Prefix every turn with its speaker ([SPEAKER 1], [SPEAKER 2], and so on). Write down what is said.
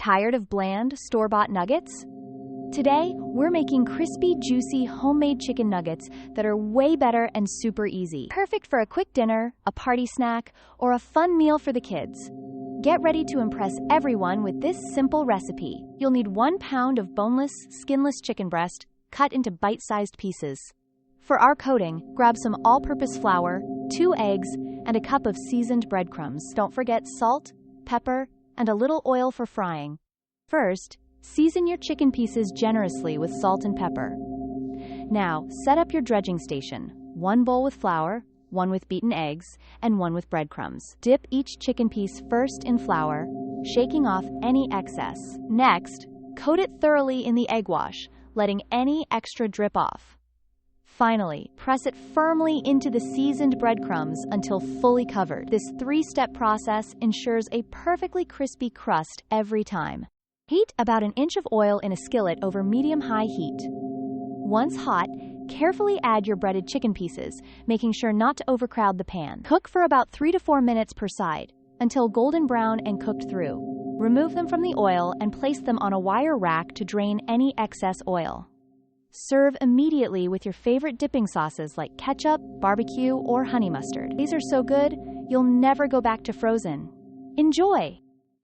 [SPEAKER 1] Tired of bland, store-bought nuggets? Today, we're making crispy, juicy, homemade chicken nuggets that are way better and super easy. Perfect for a quick dinner, a party snack, or a fun meal for the kids. Get ready to impress everyone with this simple recipe. You'll need 1 pound of boneless, skinless chicken breast, cut into bite-sized pieces. For our coating, grab some all-purpose flour, 2 eggs, and a cup of seasoned breadcrumbs. Don't forget salt, pepper, and a little oil for frying. First, season your chicken pieces generously with salt and pepper. Now, set up your dredging station. 1 bowl with flour, 1 with beaten eggs, and 1 with breadcrumbs. Dip each chicken piece first in flour, shaking off any excess. Next, coat it thoroughly in the egg wash, letting any extra drip off. Finally, press it firmly into the seasoned breadcrumbs until fully covered. This 3-step process ensures a perfectly crispy crust every time. Heat about 1 inch of oil in a skillet over medium-high heat. Once hot, carefully add your breaded chicken pieces, making sure not to overcrowd the pan. Cook for about 3 to 4 minutes per side, until golden brown and cooked through. Remove them from the oil and place them on a wire rack to drain any excess oil. Serve immediately with your favorite dipping sauces like ketchup, barbecue, or honey mustard. These are so good, you'll never go back to frozen. Enjoy!